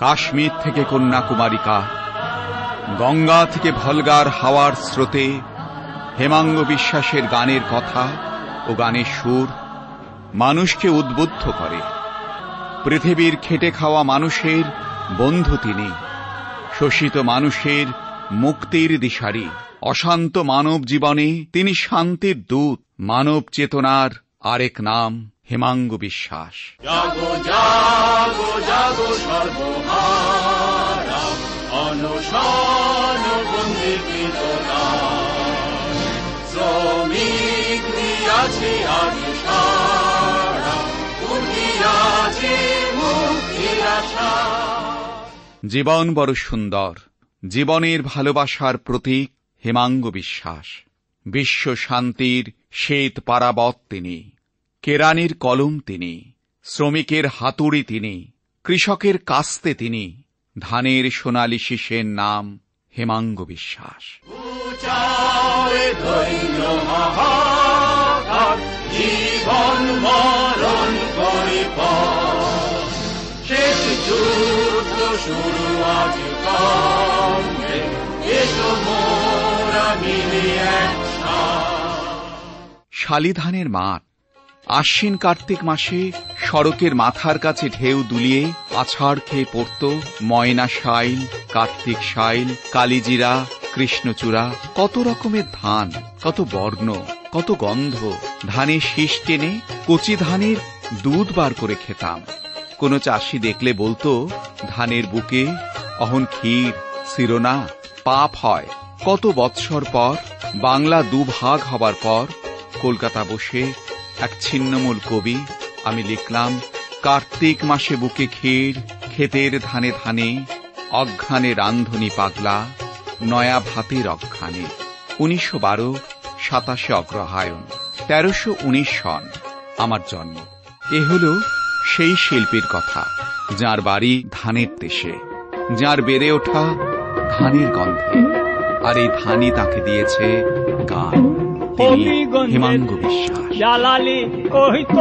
কাশ্মীর থেকে কন্যাকুমারিকা, গঙ্গা থেকে ভলগার হাওয়ার স্রোতে হেমাঙ্গ বিশ্বাসের গানের কথা ও গানের সুর মানুষকে উদ্বুদ্ধ করে। পৃথিবীর খেটে খাওয়া মানুষের বন্ধু তিনি, শোষিত মানুষের মুক্তির দিশারি। অশান্ত মানব জীবনে তিনি শান্তির দূত, মানব চেতনার আরেক নাম হেমাঙ্গ বিশ্বাস। জাগো জাগো জাগো সর্বহারা, অনশন বন্দী চেতনা, শ্রমিক দিয়াছে আজ সারা, উঠিয়াছে মুক্তির আশা। জীবন বড় সুন্দর, জীবনের ভালোবাসার প্রতীক হেমাঙ্গ বিশ্বাস। বিশ্ব শান্তির শ্বেত পারাবত তিনি, কেরানির কলম তিনি, শ্রমিকের হাতুড়ি তিনি, কৃষকের কাস্তে তিনি। ধানের সোনালী শীষের নাম হেমাঙ্গ বিশ্বাস। জীবন মরণ করে শেষ যুদ্ধ শুরু আজ কামে, এসো মোরা মিলে শালিধানের মাঠ। আশ্বিন কার্তিক মাসে সড়কের মাথার কাছে ঢেউ দুলিয়ে আছাড় খেয়ে পড়ত ময়না শাইল, কার্তিক শাইল, কালিজিরা, কৃষ্ণচূড়া। কত রকমের ধান, কত বর্ণ, কত গন্ধ। ধানের শীষ টেনে কচি ধানের দুধ বার করে খেতাম। কোন চাষি দেখলে বলতো, ধানের বুকে অহন ক্ষীর শিরোনা পাপ হয়। কত বৎসর পর, বাংলা দুভাগ হবার পর, কলকাতা বসে এক ছিন্নমূল কবি আমি লিখলাম, কার্তিক মাসে বুকে ক্ষীর, ক্ষেতের ধানে ধানে, অঘ্রানে রান্ধনি পাগলা, নয়া ভাতের অঘ্রানে। 1912, 27 অগ্রহায়ণ, 1319 সন আমার জন্ম। এ হল সেই শিল্পীর কথা, যার বাড়ি ধানের দেশে, যার বেড়ে ওঠা ধানের গন্ধে, আর এই ধানই তাকে দিয়েছে গান। হেমাঙ্গ বিশ্বাস। জালালি কহিত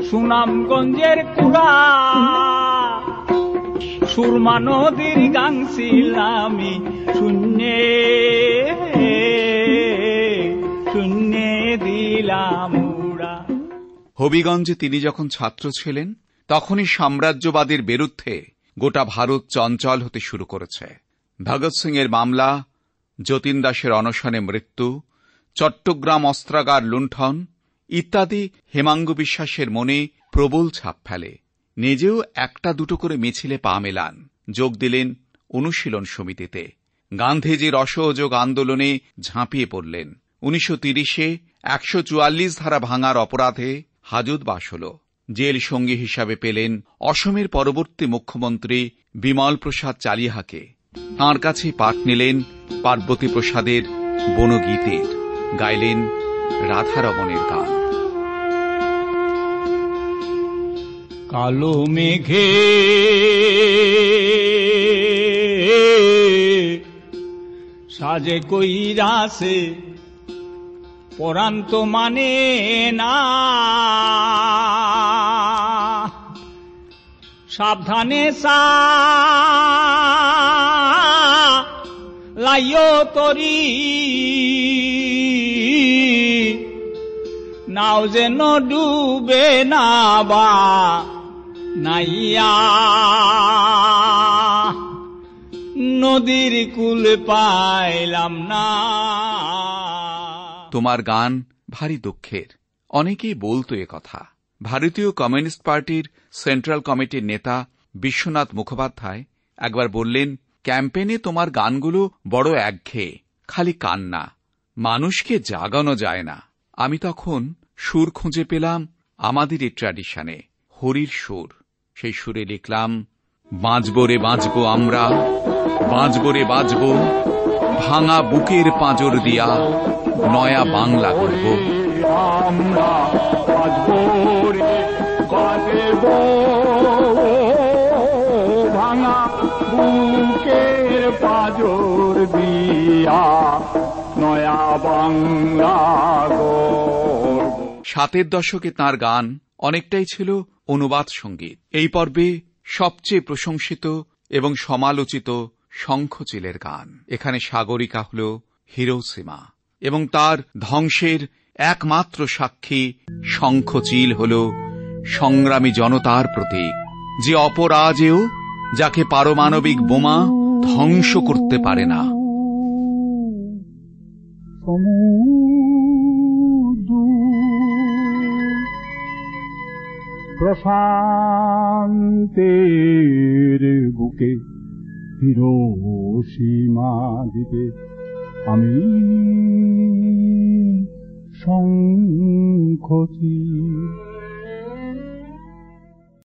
সুনামগঞ্জের কুড়া, সুরমা নদীর গান ছিলামি শূন্যে শূন্যে দিলাম উড়া। হবিগঞ্জে তিনি যখন ছাত্র ছিলেন, তখনই সাম্রাজ্যবাদের বিরুদ্ধে গোটা ভারত চঞ্চল হতে শুরু করেছে। ভগৎ সিং এর মামলা, যতীন দাসের অনশনে মৃত্যু, চট্টগ্রাম অস্ত্রাগার লুণ্ঠন ইত্যাদি হেমাঙ্গ বিশ্বাসের মনে প্রবল ছাপ ফেলে। নিজেও একটা দুটো করে মিছিলে পা মেলান, যোগ দিলেন অনুশীলন সমিতিতে। গান্ধীজির অসহযোগ আন্দোলনে ঝাঁপিয়ে পড়লেন। 1930-এ 144 ধারা ভাঙার অপরাধে হাজতবাস হল। জেল সঙ্গী হিসাবে পেলেন অসমের পরবর্তী মুখ্যমন্ত্রী বিমল প্রসাদ চালিহাকে। তাঁর কাছে পাঠ নিলেন পার্বতী প্রসাদের বনগীতের, গাইলেন রাধারমণের গান। কালো মেঘে সাজে কইরাছে পরাণ তো মানে না, সাবধানে লাইও তরি নাও যেন ডুবে না বা নাইয়া, নদীর কূল পাইলাম না। তোমার গান ভারী দুঃখের। অনেকেই বলতো এ কথা। ভারতীয় কমিউনিস্ট পার্টির সেন্ট্রাল কমিটির নেতা বিশ্বনাথ মুখোপাধ্যায় একবার বললেন, ক্যাম্পেইনে তোমার গানগুলো বড় একঘেয়ে, খালি কান্না, মানুষকে জাগানো যায় না। আমি তখন সুর খুঁজে পেলাম আমাদের এই ট্র্যাডিশনে, হরির সুর। সেই সুরে লিখলাম, বাঁচব রে বাঁচব আমরা, বাঁচব রে বাঁচব, ভাঙা বুকের পাঁজর দিয়া নয়া বাংলা করব। আমরা বাঁচব রে বাঁচব, ভাঙা বুকের পাঁজর দিয়া নয়া বাংলা গড়ব। 7-এর দশকে তাঁর গান অনেকটাই ছিল অনুবাদ সঙ্গীত। এই পর্বে সবচেয়ে প্রশংসিত এবং সমালোচিত শঙ্খচিলের গান। এখানে সাগরিকা হল হিরোশিমা এবং তার ধ্বংসের একমাত্র সাক্ষী শঙ্খচিল হল সংগ্রামী জনতার প্রতীক, যে অপরাজেয়, যাকে পারমাণবিক বোমা ধ্বংস করতে পারে না। প্রশান্তের বুকে হিরোশিমা দ্বীপে আমি শঙ্খচিল।